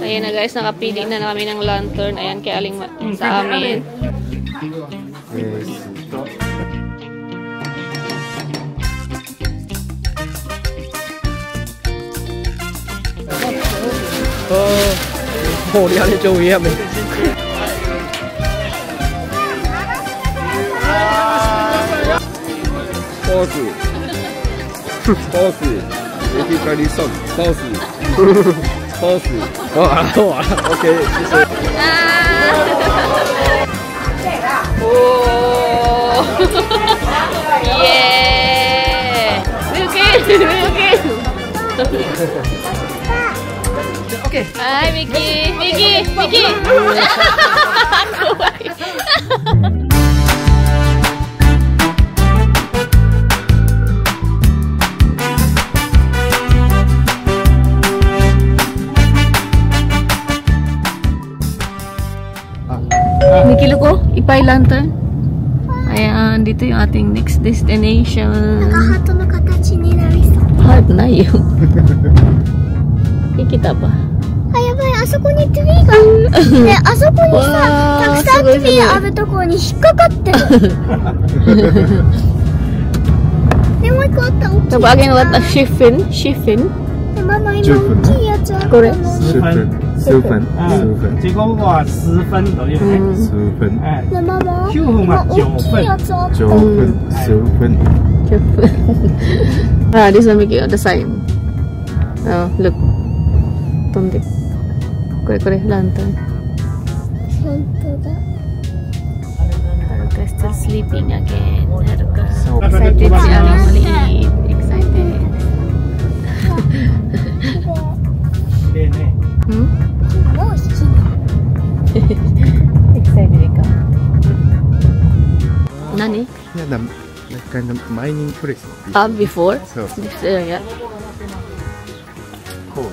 Ayan na guys, nakapili na kami ng lantern. Ayan, kay Aling sa amin. Yes. 우리 안에 좀 위험해. 버스. 여기까지 선. 버스. 알아. 오케이. 오. 예. Milky. 오케이. Hi, Mickey. Mickey, look oh, Ipay Lantern. Ayan, dito yung ating next destination. Naka-hato no katachi ni narisa. Heart na yun. Kikita pa. Ay, yabay, あそこにツリーが。ね、あそこにさ、たくさんツリーあるところに引っかかってる。で、もう一個あった、大きい。Tabagin what a chiffon. で、ママ、今大きいやつある。これ。10分。这个は10分左右。10分。で、ママ、 9分は今大きいやつあった。 9分。10分。Ah, this one Mickey, the sign. Oh, look. Tondik. Kore, lantern. 本当だ。 Haruka still sleeping again. Haruka. So Excited si Aling maliit. Excited. Hmm? もう引き。 Excited ikaw. Nani? Yeah, like kind of mining place. Before? So This area. cold.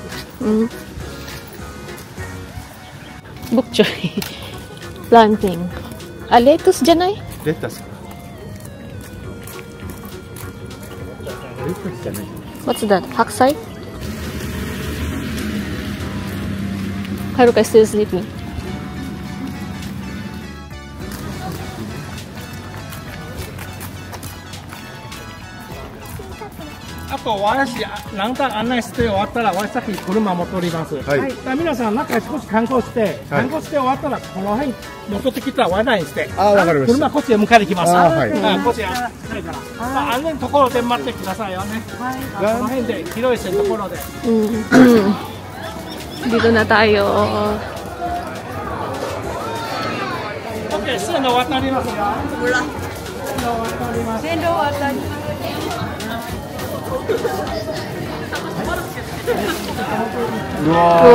Bok choy. Planting. Lettuce dyan ay. Lettuce. What's that? Haksay? Haruka still sleeping.あと私ランタン案内して終わったら私さっき車戻ります。はいだから皆さん中少し観光して終わったらこの辺戻ってきたらワイナインして。あ、わかりました。車こっちへ迎えに来ます。あ、はい。こっちへ近いから。まあ安全なところで待ってくださいよね。この辺で広い線のところで。Dito na tayo. OK、線路渡りますよ。線路渡ります。うわー、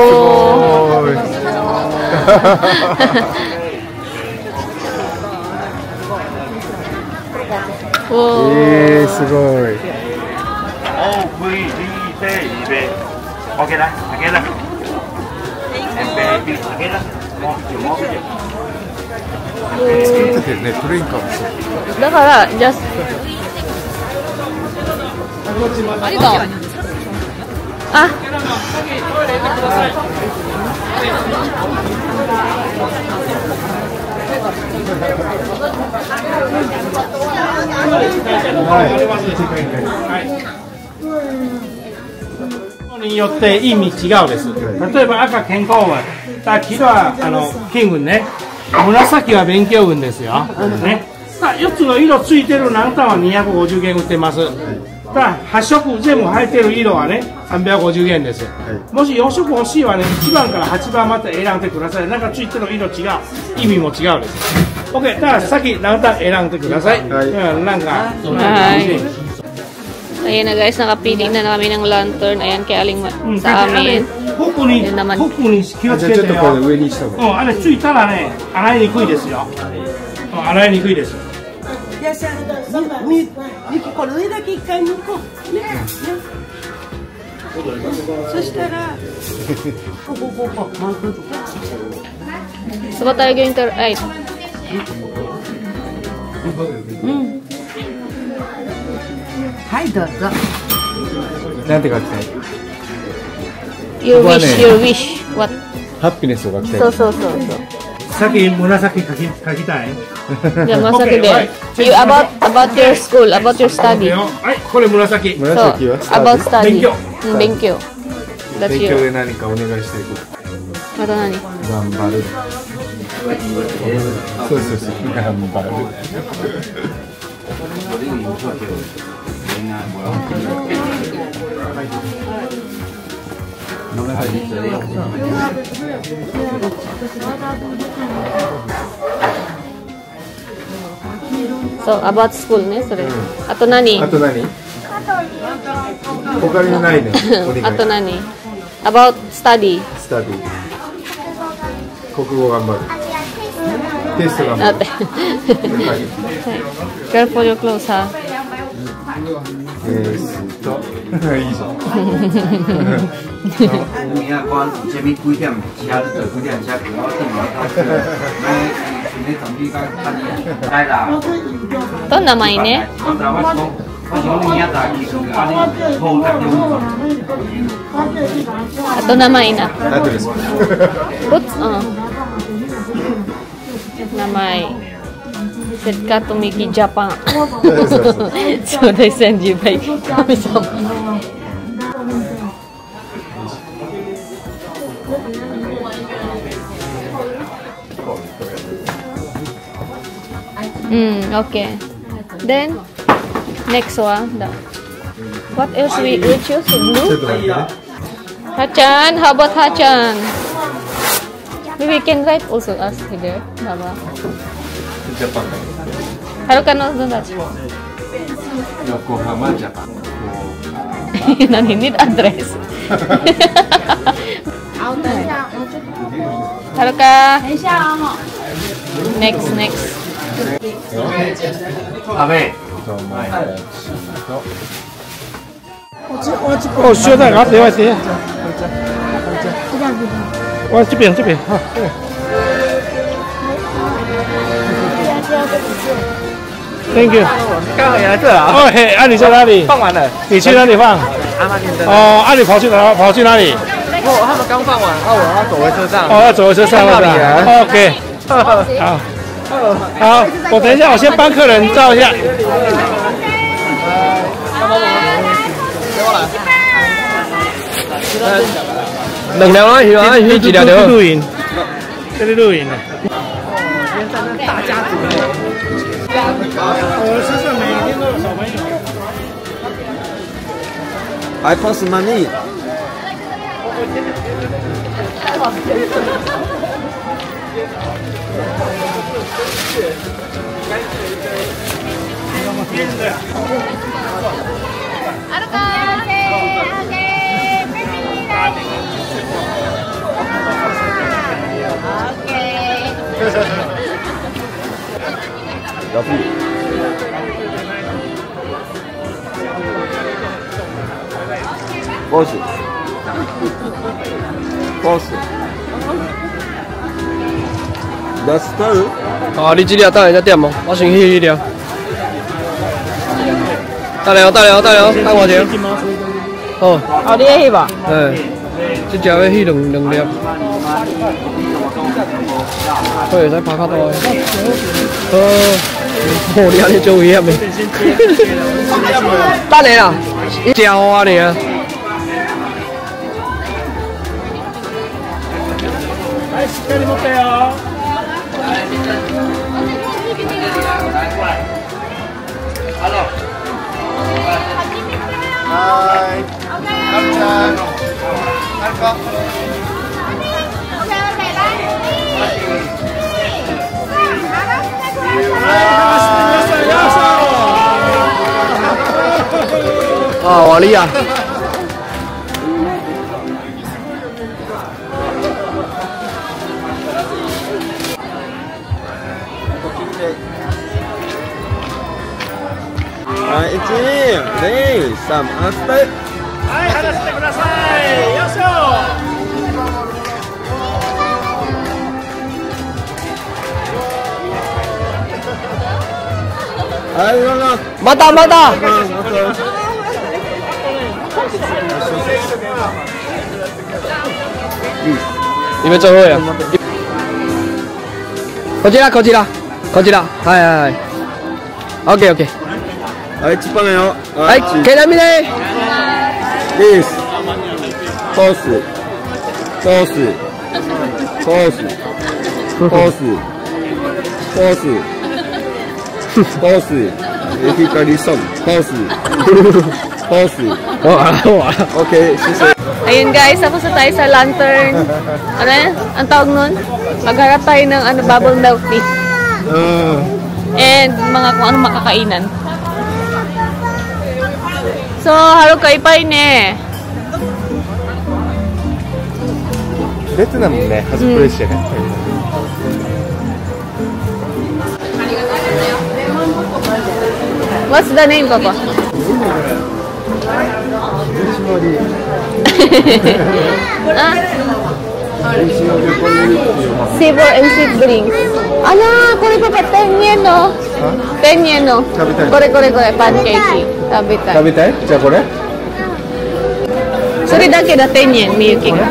すごい。すごい。OK 啦，OK 啦。作っててね、トレインかもしれない。だから、just... ありがとう。あ。によって意味違うです。例えば赤健康運、黄色は金運ね。紫は勉強運ですよ。ね。4つの色ついてるランタンは250元売ってます。8色全部入ってる色はね350元です。もし4色欲しいはね1番から8番まで選んでください。なんかついてる色違う、意味も違うです。OK、だからさっきランタン選んでください。なんか。Ayan na guys, nakapili na kami ng lantern. Ayan, kay Aling sa amin. フックに気をつけてよ。ちょっとこれ上にした方が。あれついたらね、洗いにくいですよ。洗いにくいです。これ上だけ一回抜こう。ね。そしたら、ここ、マント。So what are you going to write? Hi, どうぞ。なんて書きたい？ Your wish. What? ハッピネスを書きたい。そうそうそうそう。さっき紫書きたい。じゃあ紫で。You about your school, about your study. はい、これ紫。紫は about study. 勉強。勉強。勉強で何かお願いしてること。あと何？頑張る。そうそうそう。頑張る。そう、about school ね、それ。あと何？あと何？他にないね。あと何？ about study。スタディ。国語頑張る。テスト頑張る。Careful your clothes は。いいじゃん。どんな前ね。あと名前な。アドレス。名前。Setka to Miki Japan. そうそうそう。 So they send you back. Okay. Then next one. What else we choose? ちょっ Blue. と待ってね。 Hachan, how about Hachan? Maybe we can write also us here, Baba. ジャパン。はるかの友達。横浜ジャパン。何 need address? はるか。Next, next. 哦，学在哪里？我这。我这边。好。Thank you。刚好也来这啊。哦嘿，啊你在哪里？放完了。你去哪里放？阿妈天灯。哦，啊你跑去哪里？哦，他们刚放完，我要走回车上。哦，要走回车上了。OK。好。好，我等一下，我先帮客人照一下。两条啊，鱼几条条？录影，这里录影呢。大家族呢。我身上每天都有小朋友。I pass money。ボス。ラスト？哦，你这条等下再点哦，我先去那条。等下，等我条。哦。哦，你也去吧？这条要去两条。可以再爬较多。哦，你安尼做危险的。等下啦，教我呢。はい、しっかり持ってよ。啊，瓦力啊！はい、1、2、3、アステ。はい、離してください。よいしょ。はい、どうぞ。また。你们走位啊。こちらこちらこちら。はいはいはい。オッケーオッケー。はい、チッパメよ。はい、ケラミでです。コース。コース。コース。コース。コース。コース。エフィカリソン。コース。コース。Okay, Ayun guys, tapos na tayo sa lantern. Ano yan? Ang tawag nun? Magharap tayo ng ano, bubble milk tea. And mga kung ano makakainan. So, haru kaipay ne. ベトナムね、初プレイしてね。What's the name, Papa? Savor and sweet drinks. Ala, これパパ1000円の。1000円の。これこれこれパンケーキ食べたい。食べたい？じゃあこれ？それだけだ1000円みゆきが。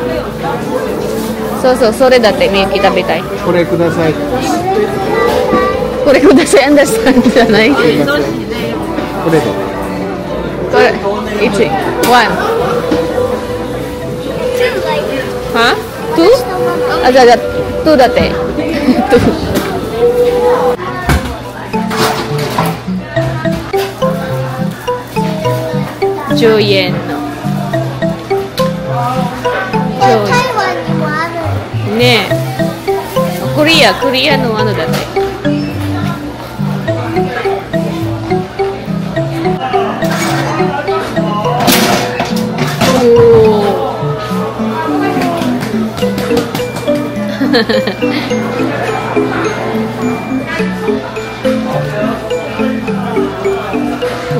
そうそう、それだってみゆき食べたい。これください。これください、アンダースタンドじゃない？これこれで。これ1 1 は2？ あ、じゃあ2だって10円の台湾にもある。ねえ、クリアのあのだって。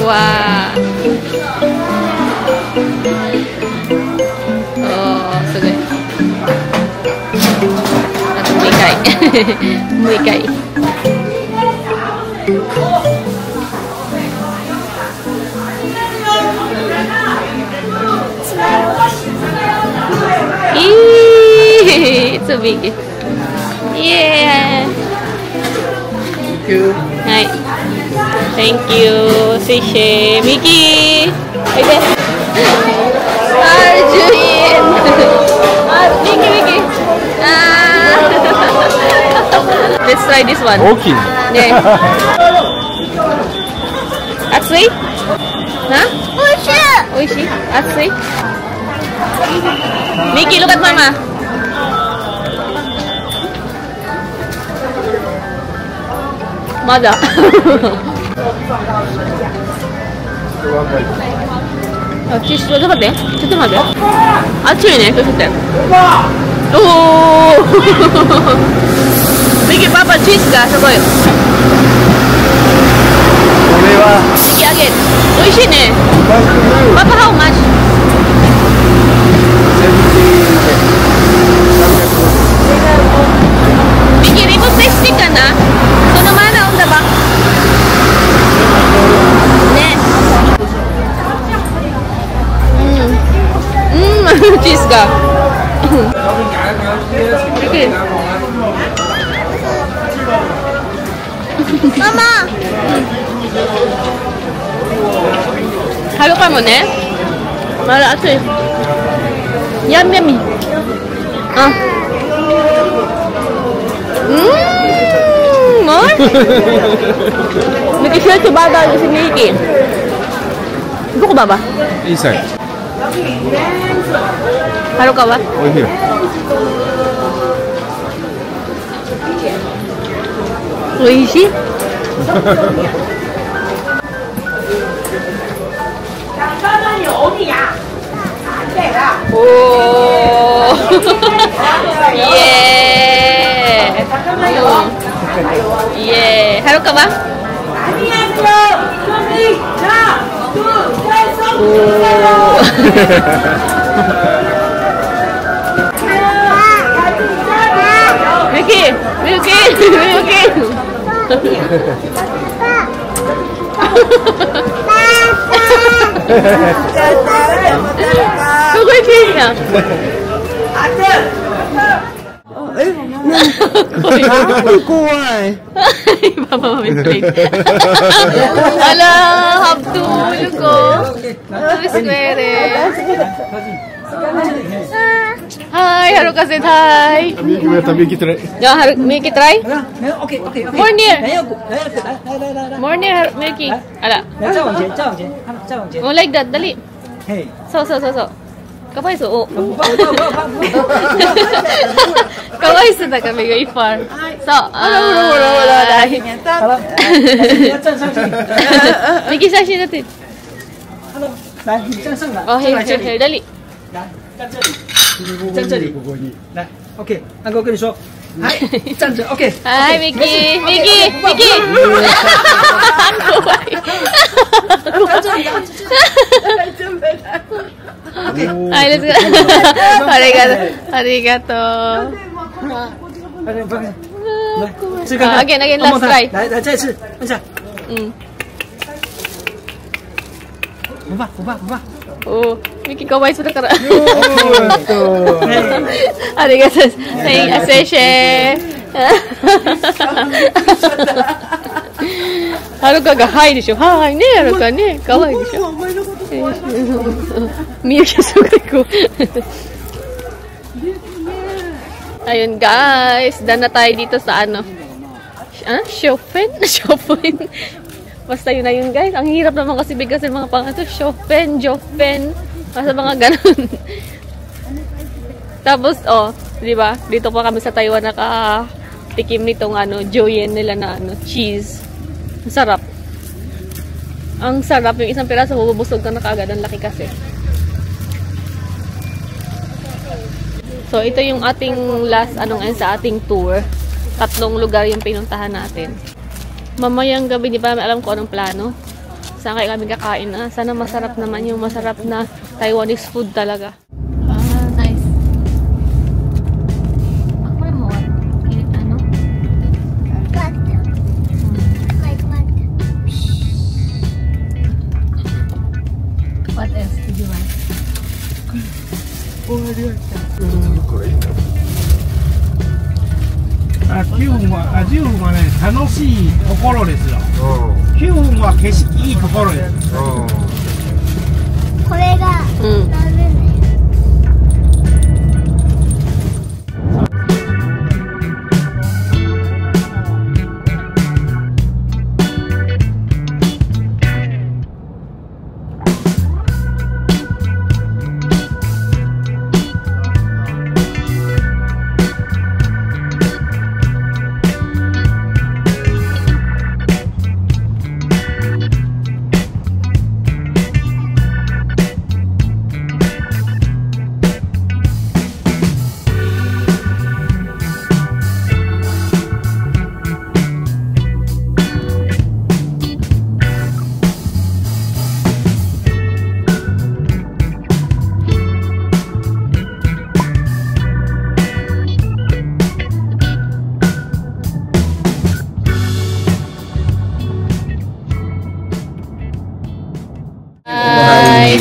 わー、おー、すごい。あともう一回もう一回。It's so big. Yeah. Hi. Thank you. Sishe. Miki. Arjun. Miki. Let's try this one. 大きい。ね。熱い？な？美味しい？熱い？Miki, look at Mama. Mada. Cheese,ちょっと待って。ちょっと待って。熱いね、ちょっと待って。おお。Miki, Papa, チーズがすごい。これは。Miki, again. 美味しいね。Papa, how much? Miki, ribos tasty ka na? So naman na, onda ba? Ne. Cheese ka. Miki. Mama! Halo ka mo ne? Mala ato eh. Yum, yummy. Ah. More? Nag-share si Baba si Miki. Gusto ko ba ba? Inside. Halo ka ba? Over here. Oishi? Oh. Yeah. Yeah. Halo ka ba? Oh. Miki, Miki, Miki. Sugoy niya. Kuai. Papa Mami plate. Ala, have to look oh. Square. Hi, Haruka said hi. Miki try. Yeah, Miki try. Okay. More near. More near, Miki. Ala. Oh, like that, dali. Hey. So. Kapay so. Oh. Kapay so na kami yung ifar. So. Wala. Miki sashi natin. Oh, here, dali. 在这里，来 ，OK， 那个我跟你说，来，站着 ，OK。Hi, Miki. はい、let's go. ありがとう。来，试看看。Again, last try. 来，再一次，按下。嗯。不怕。Oh, Miki kawai sudah kara. Arigatou. Aseshe. Haruka ga hi desho. Hi ne, Haruka ne. Kawai desho. Miyuki suka ko. Ayun guys, daan na tayo dito sa ano. Shopping. Basta yun na yun guys. Ang hirap naman kasi bigkasin mga pangato. Shopping, basta mga ganun. Tapos, di ba? Dito pa kami sa Taiwan nakatikim nitong Joyen nila na cheese. Ang sarap. Ang sarap. Yung isang piraso, mabubusog ka na kaagad. Ang laki kasi. So, ito yung ating last, sa ating tour. 3 lugar yung pinuntahan natin. Mamayang gabi, di ba alam ko anong plano? Saan kayo kami kakain na? Sana masarap naman yung masarap na Taiwanese food talaga. Nice. Ako rin mo, What else did you want?9分はね、楽しいところですよ。9分は景色いいところです。これがダメね。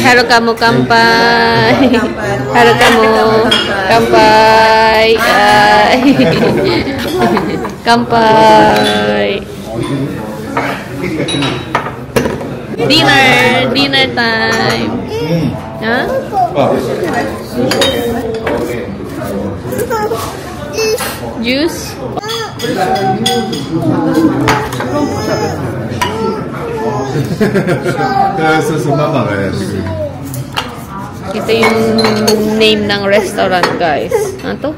Haruka mo kampai. Haruka mo kampai. Kampai. Dinner time. Huh? Juice. Ito yung name ng restaurant guys. Ano to?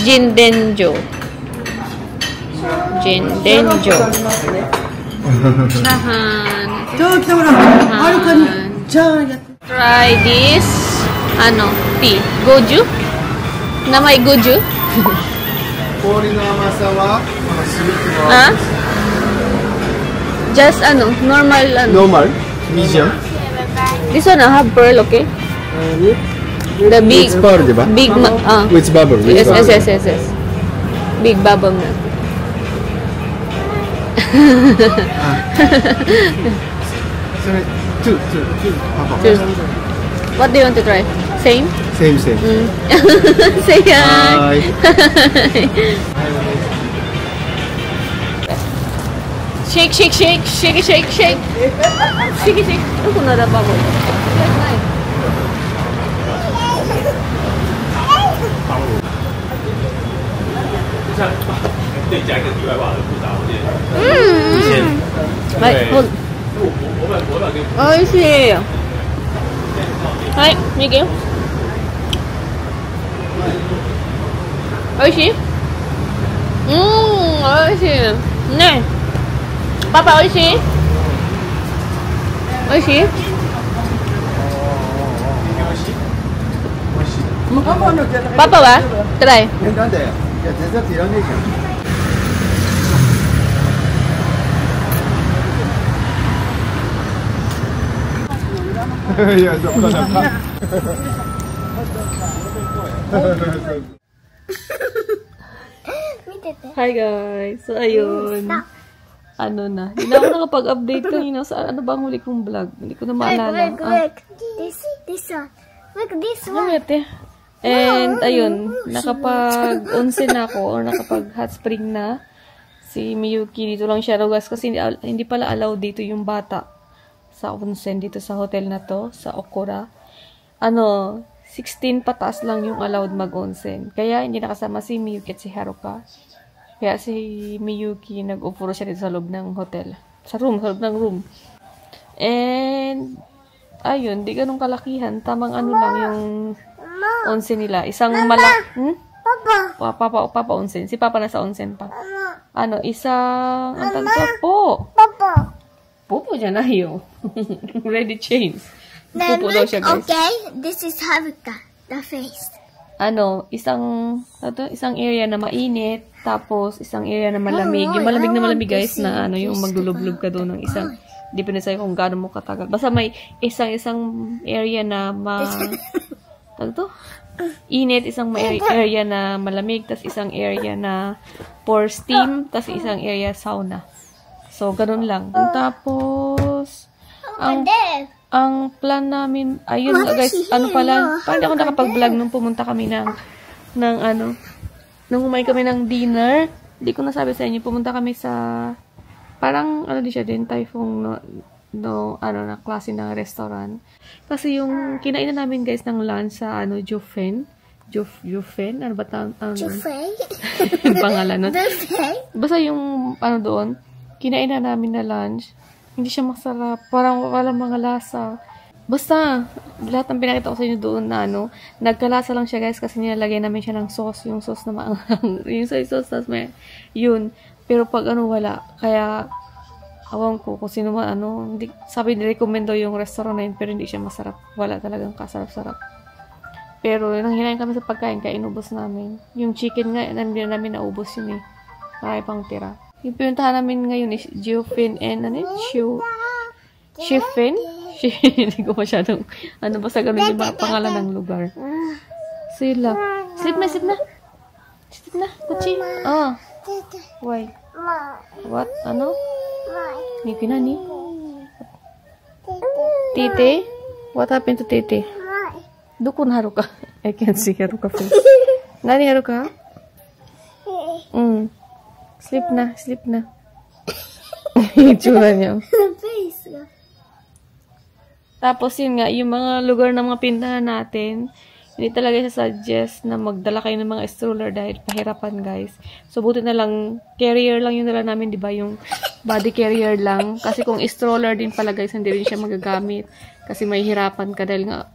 Jindenjo. Try this tea. Goju? Namay goju? Just normal Medium. This one have pearl, okay? The big pearl, diba? Big With bubble. Yes. Big bubble milk. Two. What do you want to try? Same? Same. Say hi. Shake, shake, shake, shake, shake, shake. Shake, shake. Ano kung nada pa ko?おいしい。はい、右。おいしい？おいしい。ね。パパおいしい？おいしい？パパは？try。なんで？いや全然いらねえじゃん。いや、そこだな。Hi guys! So ayun. Ano na. Hindi na ako nakapag-update kanina sa ano bang huli kong vlog. Hindi ko na maalala. Look. This one. Look, this one. And ayun, nakapag-onsen na ako or nakapag-hot spring na si Miyuki. Dito lang siya guys kasi hindi pala allowed dito yung bata sa onsen dito sa hotel na to, sa Okura. 16 pataas lang yung allowed mag-onsen. Kaya hindi nakasama si Miyuki at si Haruka. Kaya si Miyuki nag-offer siya dito sa loob ng hotel. Sa loob ng room. And ayun, di ganun kalakihan. Tamang ano lang yung onsen nila. Isang Papa onsen. Si Papa nasa onsen pa. Isang Papa. Pupo dyan na yun. Ready change. Pupo daw siya, guys. Okay, this is Haruka, the face. Isang area na mainit, tapos isang area na malamig. Yung malamig na malamig, guys, na yung maglulublog ka doon ng isang, depende sa'yo kung gaano mo katagal. Basta may isang area na init, isang area na malamig, tapos isang area na for steam, tapos isang area sauna. So, ganun lang. Tapos, ang plan namin, ayun guys, parang ako nakapag-vlog nung pumunta kami nung umay kami ng dinner. Hindi ko nasabi sa inyo, pumunta kami sa, parang, di siya din, Typhoon, na klase ng restaurant. Kasi yung kinainan namin guys ng lunch sa, Jufen, ano ba Jufen? Pangalan nun. Basta yung, doon, kinainan namin na lunch, hindi siya masarap. Parang walang mga lasa. Basta, lahat ng pinakita ko sa inyo doon na nagkalasa lang siya guys kasi nilalagay namin siya ng sauce. Yung sauce na maanghang. Yung soy sauce, tas may, yun. Pero pag wala. Kaya, awan ko kung sino man, hindi, sabi ni-recommend daw yung restaurant na yun, pero hindi siya masarap. Wala talagang kasarap-sarap. Pero, nang hinayin kami sa pagkain, kaya inubos namin. Yung chicken nga, hindi na namin naubos yun eh. Marami pang tira. Yung pinuntahan namin ngayon is Jufen and Shifen? Hindi ko masyadong, basta ganun yung mga pangalan ng lugar. Sila. Sleep na. Kuchi. Why? What? Niki nani? Tete? What happened to Tete? Dukun Haruka. I can't see Haruka face. Nani Haruka? Sleep na. Itsura niya. Tapos yun nga, yung mga lugar ng mga pintahan natin, hindi talaga siya suggest na magdala kayo ng mga stroller dahil pahirapan guys. So buti na lang, carrier lang yung dala namin, di ba? Yung body carrier lang. Kasi kung stroller din pala guys, hindi rin siya magagamit. Kasi may hirapan ka dahil nga,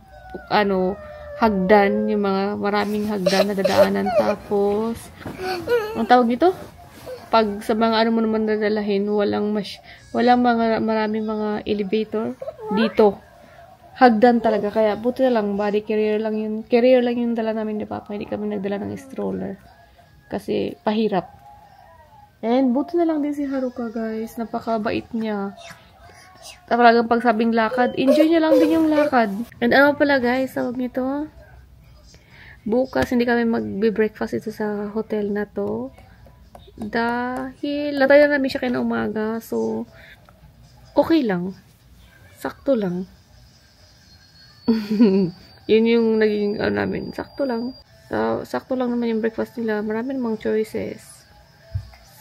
hagdan, yung mga maraming hagdan na dadaanan. Tapos, ang tawag dito? Pag sa mga mo naman dadalahin, maraming mga elevator dito. Hagdan talaga. Kaya buti na lang, body carrier lang yung dala namin ni Papa. Hindi kami nagdala ng stroller. Kasi pahirap. And buti na lang din si Haruka guys. Napakabait niya. Talagang pagsabing lakad, enjoy niya lang din yung lakad. And pala guys, tawag nito. Bukas hindi kami magbe-breakfast ito sa hotel na to. Dahil natayo namin siya kaya umaga. So, okay lang. Sakto lang. Yun yung naging namin. Sakto lang. So, sakto lang naman yung breakfast nila. Marami namang choices.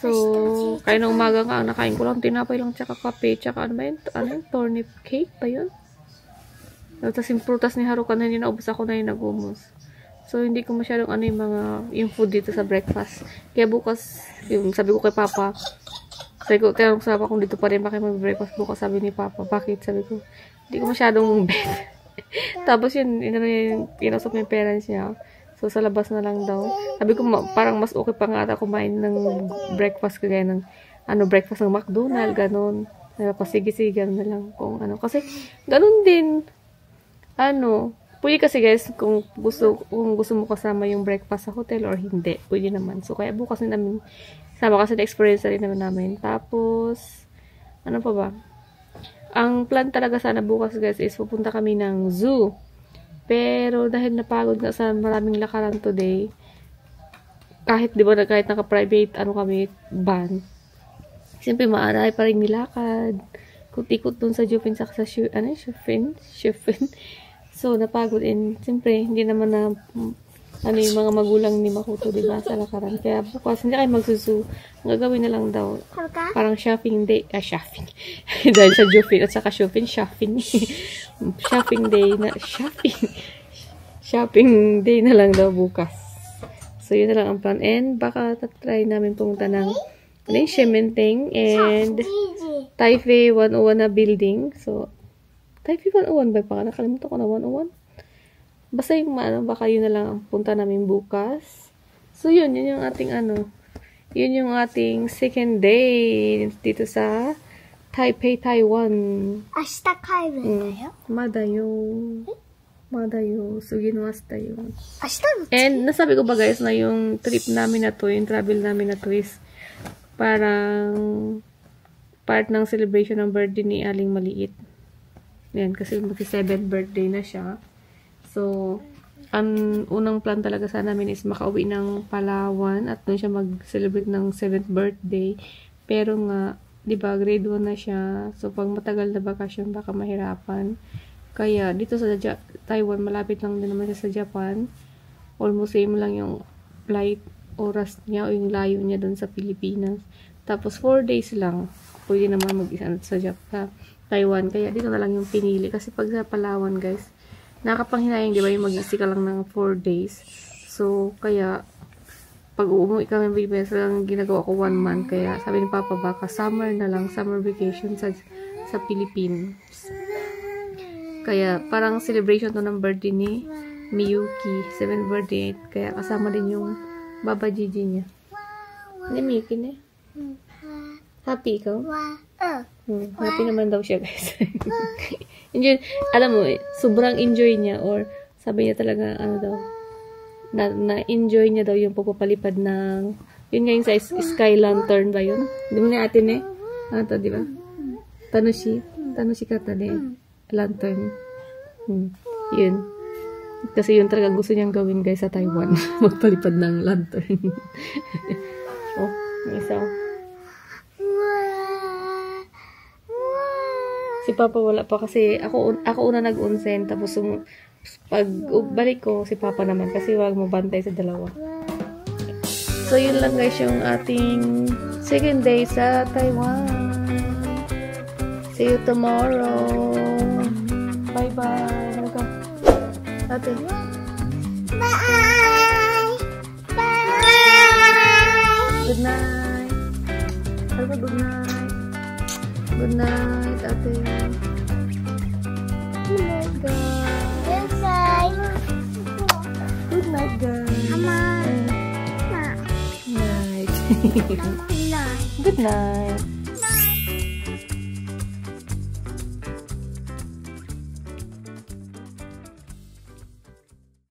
So, kaya na umaga nga, nakain ko lang tinapay lang tsaka kape, tsaka ano ba yun? Ano yun? Turnip cake ba yun? Tapos yung prutas ni Haruka na naubos ako na yung nagumos. So, hindi ko masyadong ano yung food dito sa breakfast. Kaya bukas, yung sabi ko kay Papa, sabi ko, tinanong sa Papa kung dito pa rin bakit mag-breakfast bukas. Sabi ni Papa, bakit? Sabi ko, hindi ko masyadong bet. Tapos yun, pinasok yung parents niya. So, sa labas na lang daw. Sabi ko, parang mas okay pa nga ata kumain ng breakfast kagaya ng, breakfast ng McDonald's, ganun. Pasigi-sigan na lang kung ano. Kasi, ganun din. Pwede kasi guys, kung gusto mo kasama yung breakfast sa hotel or hindi. Pwede naman. So, kaya bukas na namin, sama kasi na-experience na rin namin. Tapos, ano pa ba? Ang plan talaga sana bukas guys is pupunta kami ng zoo. Pero dahil napagod nga sa maraming lakaran today, kahit naka-private kami van, siyempre maaray pa rin nilakad. Ikot dun sa Jupin sa Shufin. So napagod and siyempre hindi naman na yung mga magulang ni Makoto, diba, sa lakaran. Kaya bukas hindi kayo magsusu. Ang gagawin na lang daw, parang shopping day, shopping. Dahil sa Jufin at saka Shufin, shopping. Shopping day na, shopping day na lang daw bukas. So, yun na lang ang plan. And, baka try namin pumunta ng Shementeng and Taipei 101 na building. So, Taipei 101 ba pa? Nakalimutan ko na 101. Basta yung baka yun na lang ang punta namin bukas. So, yun yung ating yun yung ating second day dito sa Taipei, Taiwan. Ashita kairun da yo. Madayo. Suginwasta yun. And, nasabi ko ba guys na yung trip namin na to, yung travel namin na to is parang part ng celebration ng birthday ni Aling Maliit. Yan, kasi mag-7th birthday na siya. So, ang unang plan talaga sa namin is makauwi ng Palawan at doon siya mag-celebrate ng 7th birthday. Pero nga, di ba, grade 1 na siya. So, pag matagal na bakasyon, baka mahirapan. Kaya, dito sa Taiwan, malapit lang din naman siya sa Japan. Almost same lang yung flight oras niya o yung layo niya doon sa Pilipinas. Tapos, 4 days lang. Pwede naman mag-isa sa Taiwan. Kaya, dito na lang yung pinili. Kasi pag sa Palawan, guys, nakapanghinayang, di ba, yung mag-isip ka lang ng 4 days. So, kaya, pag umuwi kami ng Pilipinas, lang ginagawa ko 1 month. Kaya, sabi ni Papa, baka summer na lang, summer vacation sa Philippines. Kaya, parang celebration to ng birthday ni Miyuki. 7th birthday. Kaya, kasama din yung Baba Gigi niya. Ano Miyuki niya? Happy ikaw? Happy naman daw siya, guys. Enjoy, alam mo, sobrang enjoy niya or sabi niya talaga, na-enjoy niya daw yung pagpapalipad ng, yun nga yung sa sky lantern ba yun? Di mo nga atin di ba? Tanoshi kata lantern. Yun. Kasi yun talaga gusto niyang gawin guys sa Taiwan. Magpalipad ng lantern. Oh, may isa. Si Papa wala pa kasi ako una nag-onsen tapos pag balik ko si Papa naman kasi wag mo bantay sa dalawa. So yun lang guys yung ating second day sa Taiwan. See you tomorrow. Bye bye. Welcome. Ate. Bye. Bye. Good night. Good night. Good night, ate. Good night, guys. Good night, guys. Mama. Night. Good night.